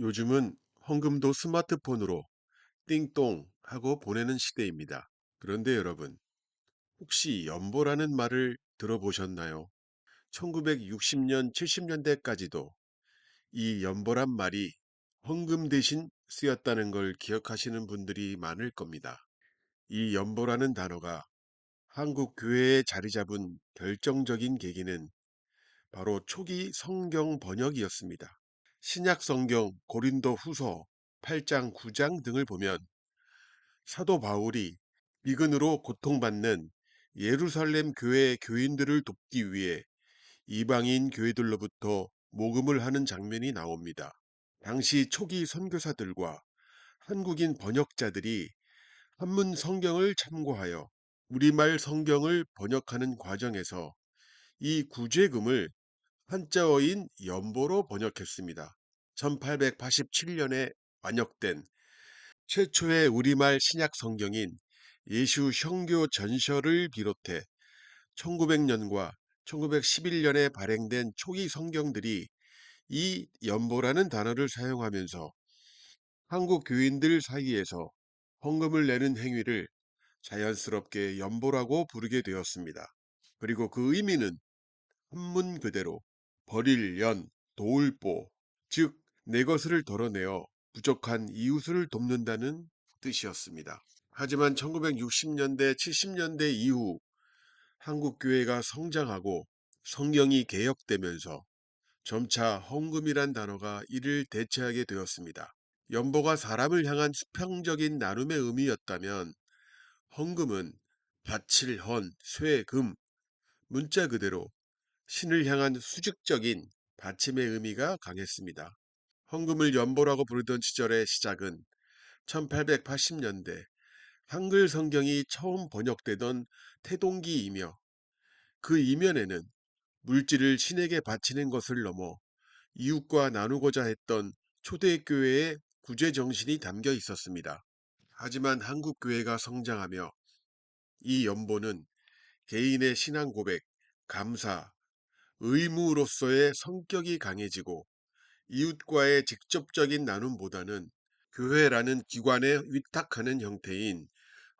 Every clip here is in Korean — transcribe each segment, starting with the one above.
요즘은 헌금도 스마트폰으로 띵동 하고 보내는 시대입니다. 그런데 여러분, 혹시 연보라는 말을 들어보셨나요? 1960년, 70년대까지도 이 연보란 말이 헌금 대신 쓰였다는 걸 기억하시는 분들이 많을 겁니다. 이 연보라는 단어가 한국 교회에 자리 잡은 결정적인 계기는 바로 초기 성경 번역이었습니다. 신약 성경 고린도 후서 8장, 9장 등을 보면 사도 바울이 비근으로 고통받는 예루살렘 교회 교인들을 돕기 위해 이방인 교회들로부터 모금을 하는 장면이 나옵니다. 당시 초기 선교사들과 한국인 번역자들이 한문 성경을 참고하여 우리말 성경을 번역하는 과정에서 이 구제금을 한자어인 연보로 번역했습니다. 1887년에 완역된 최초의 우리말 신약 성경인 예수 형교 전설을 비롯해 1900년과 1911년에 발행된 초기 성경들이 이 연보라는 단어를 사용하면서 한국 교인들 사이에서 헌금을 내는 행위를 자연스럽게 연보라고 부르게 되었습니다. 그리고 그 의미는 한문 그대로 버릴 연, 도울보, 즉 내 것을 덜어내어 부족한 이웃을 돕는다는 뜻이었습니다. 하지만 1960년대, 70년대 이후 한국 교회가 성장하고 성경이 개혁되면서 점차 헌금이란 단어가 이를 대체하게 되었습니다. 연보가 사람을 향한 수평적인 나눔의 의미였다면 헌금은 바칠 헌, 쇠, 금, 문자 그대로 신을 향한 수직적인 받침의 의미가 강했습니다. 헌금을 연보라고 부르던 시절의 시작은 1880년대 한글 성경이 처음 번역되던 태동기이며 그 이면에는 물질을 신에게 바치는 것을 넘어 이웃과 나누고자 했던 초대교회의 구제 정신이 담겨 있었습니다. 하지만 한국 교회가 성장하며 이 연보는 개인의 신앙 고백, 감사, 의무로서의 성격이 강해지고 이웃과의 직접적인 나눔보다는 교회라는 기관에 위탁하는 형태인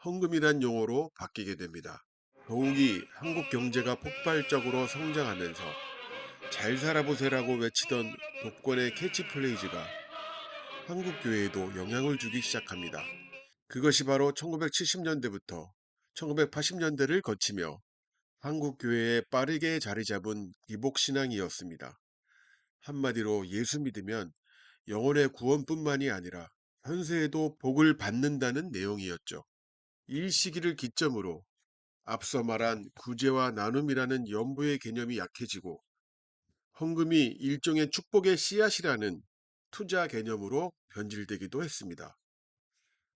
헌금이란 용어로 바뀌게 됩니다. 더욱이 한국 경제가 폭발적으로 성장하면서 잘 살아보세라고 외치던 독권의 캐치플레이즈가 한국 교회에도 영향을 주기 시작합니다. 그것이 바로 1970년대부터 1980년대를 거치며 한국 교회에 빠르게 자리 잡은 기복신앙이었습니다. 한마디로 예수 믿으면 영혼의 구원뿐만이 아니라 현세에도 복을 받는다는 내용이었죠. 이 시기를 기점으로 앞서 말한 구제와 나눔이라는 연보의 개념이 약해지고 헌금이 일종의 축복의 씨앗이라는 투자 개념으로 변질되기도 했습니다.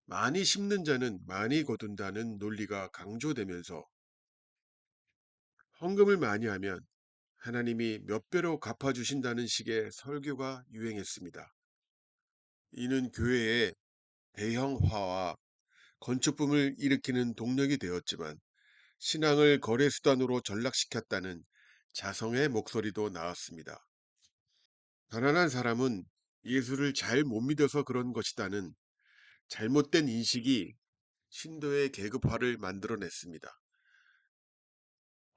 많이 심는 자는 많이 거둔다는 논리가 강조되면서 헌금을 많이 하면 하나님이 몇 배로 갚아주신다는 식의 설교가 유행했습니다. 이는 교회의 대형화와 건축붐을 일으키는 동력이 되었지만 신앙을 거래수단으로 전락시켰다는 자성의 목소리도 나왔습니다. 가난한 사람은 예수를 잘 못 믿어서 그런 것이다는 잘못된 인식이 신도의 계급화를 만들어냈습니다.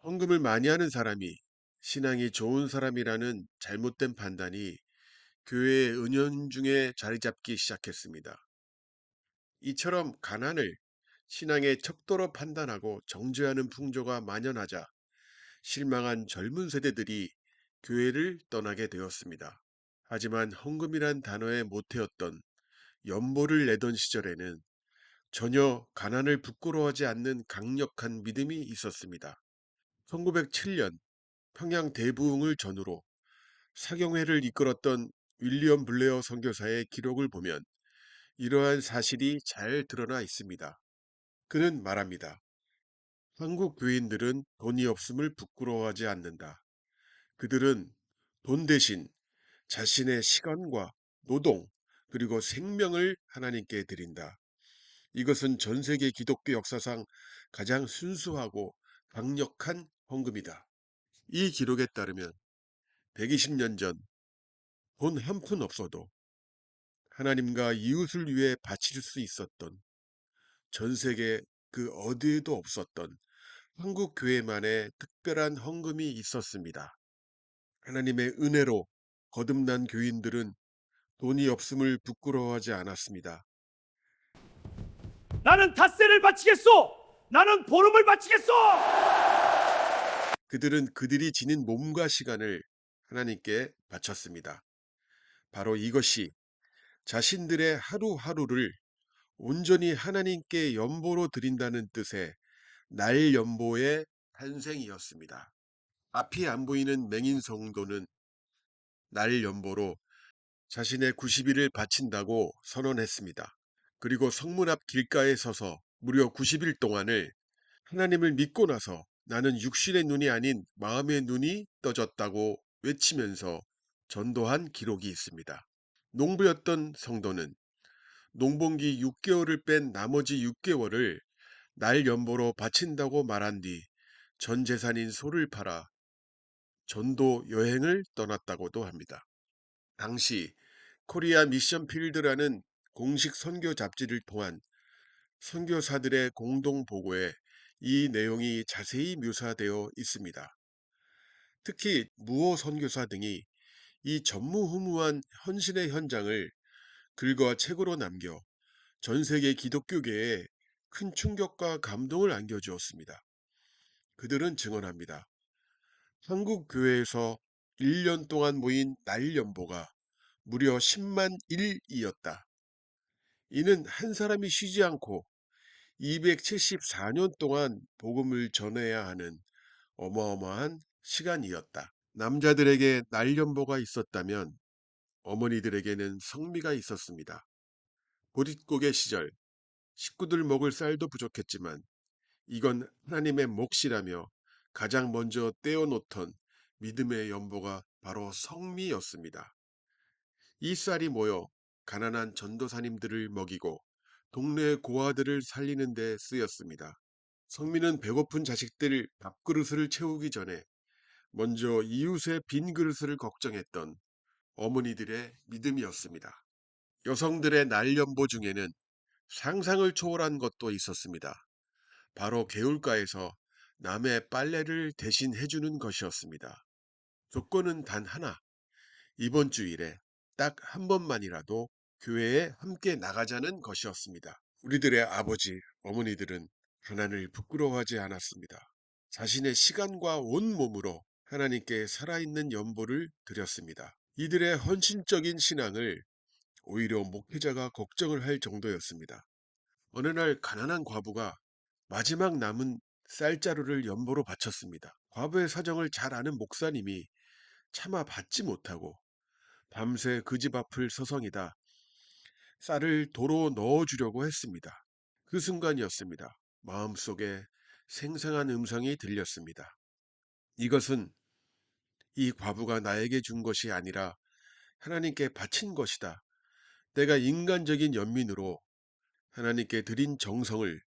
헌금을 많이 하는 사람이 신앙이 좋은 사람이라는 잘못된 판단이 교회의 은연중에 자리 잡기 시작했습니다. 이처럼 가난을 신앙의 척도로 판단하고 정죄하는 풍조가 만연하자 실망한 젊은 세대들이 교회를 떠나게 되었습니다. 하지만 헌금이란 단어의 모태였던 연보를 내던 시절에는 전혀 가난을 부끄러워하지 않는 강력한 믿음이 있었습니다. 1907년 평양 대부흥을 전후로 사경회를 이끌었던 윌리엄 블레어 선교사의 기록을 보면 이러한 사실이 잘 드러나 있습니다. 그는 말합니다. 한국 교인들은 돈이 없음을 부끄러워하지 않는다. 그들은 돈 대신 자신의 시간과 노동 그리고 생명을 하나님께 드린다. 이것은 전 세계 기독교 역사상 가장 순수하고 강력한 헌금이다. 이 기록에 따르면 120년 전 돈 한 푼 없어도 하나님과 이웃을 위해 바칠 수 있었던, 전 세계 그 어디에도 없었던 한국 교회만의 특별한 헌금이 있었습니다. 하나님의 은혜로 거듭난 교인들은 돈이 없음을 부끄러워하지 않았습니다. 나는 닷새를 바치겠소. 나는 보름을 바치겠소. 그들은 그들이 지닌 몸과 시간을 하나님께 바쳤습니다. 바로 이것이 자신들의 하루하루를 온전히 하나님께 연보로 드린다는 뜻의 날 연보의 탄생이었습니다. 앞이 안 보이는 맹인 성도는 날 연보로 자신의 90일을 바친다고 선언했습니다. 그리고 성문 앞 길가에 서서 무려 90일 동안을 하나님을 믿고 나서 나는 육신의 눈이 아닌 마음의 눈이 떠졌다고 외치면서 전도한 기록이 있습니다. 농부였던 성도는 농번기 6개월을 뺀 나머지 6개월을 날 연보로 바친다고 말한 뒤 전 재산인 소를 팔아 전도 여행을 떠났다고도 합니다. 당시 코리아 미션 필드라는 공식 선교 잡지를 통한 선교사들의 공동 보고에 이 내용이 자세히 묘사되어 있습니다. 특히 무호 선교사 등이 이 전무후무한 헌신의 현장을 글과 책으로 남겨 전 세계 기독교계에 큰 충격과 감동을 안겨주었습니다. 그들은 증언합니다. 한국 교회에서 1년 동안 모인 날 연보가 무려 10만 일이었다. 이는 한 사람이 쉬지 않고 274년 동안 복음을 전해야 하는 어마어마한 시간이었다. 남자들에게 날 연보가 있었다면 어머니들에게는 성미가 있었습니다. 보릿고개 시절 식구들 먹을 쌀도 부족했지만 이건 하나님의 몫이라며 가장 먼저 떼어놓던 믿음의 연보가 바로 성미였습니다. 이 쌀이 모여 가난한 전도사님들을 먹이고 동네 고아들을 살리는 데 쓰였습니다. 성미는 배고픈 자식들 밥그릇을 채우기 전에 먼저 이웃의 빈 그릇을 걱정했던 어머니들의 믿음이었습니다. 여성들의 날연보 중에는 상상을 초월한 것도 있었습니다. 바로 개울가에서 남의 빨래를 대신 해주는 것이었습니다. 조건은 단 하나. 이번 주일에 딱 한 번만이라도 교회에 함께 나가자는 것이었습니다. 우리들의 아버지, 어머니들은 가난을 부끄러워하지 않았습니다. 자신의 시간과 온 몸으로 하나님께 살아있는 연보를 드렸습니다. 이들의 헌신적인 신앙을 오히려 목회자가 걱정을 할 정도였습니다. 어느 날 가난한 과부가 마지막 남은 쌀자루를 연보로 바쳤습니다. 과부의 사정을 잘 아는 목사님이 차마 받지 못하고 밤새 그 집 앞을 서성이다 쌀을 도로 넣어주려고 했습니다. 그 순간이었습니다. 마음속에 생생한 음성이 들렸습니다. 이것은 이 과부가 나에게 준 것이 아니라 하나님께 바친 것이다. 내가 인간적인 연민으로 하나님께 드린 정성을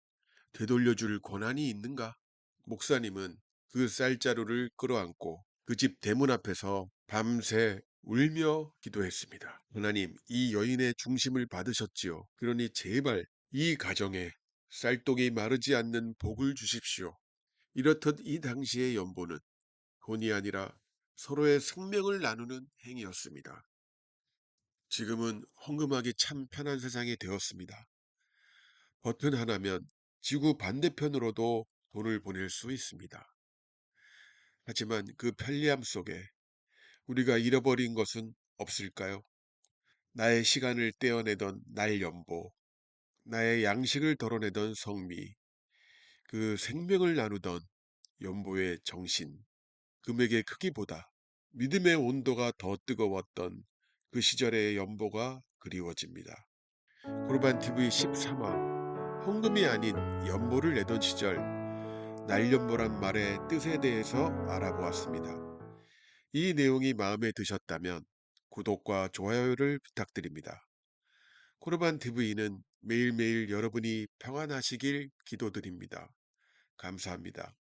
되돌려줄 권한이 있는가? 목사님은 그 쌀자루를 끌어안고 그 집 대문 앞에서 밤새 울며 기도했습니다. 하나님, 이 여인의 중심을 받으셨지요. 그러니 제발 이 가정에 쌀독이 마르지 않는 복을 주십시오. 이렇듯 이 당시의 연보는 돈이 아니라 서로의 생명을 나누는 행위였습니다. 지금은 헌금하기 참 편한 세상이 되었습니다. 버튼 하나면 지구 반대편으로도 돈을 보낼 수 있습니다. 하지만 그 편리함 속에 우리가 잃어버린 것은 없을까요? 나의 시간을 떼어내던 날 연보, 나의 양식을 덜어내던 성미, 그 생명을 나누던 연보의 정신, 금액의 크기보다 믿음의 온도가 더 뜨거웠던 그 시절의 연보가 그리워집니다. 고르반 TV 13화 헌금이 아닌 연보를 내던 시절 날연보란 말의 뜻에 대해서 알아보았습니다. 이 내용이 마음에 드셨다면 구독과 좋아요를 부탁드립니다. 코르반 TV는 매일매일 여러분이 평안하시길 기도드립니다. 감사합니다.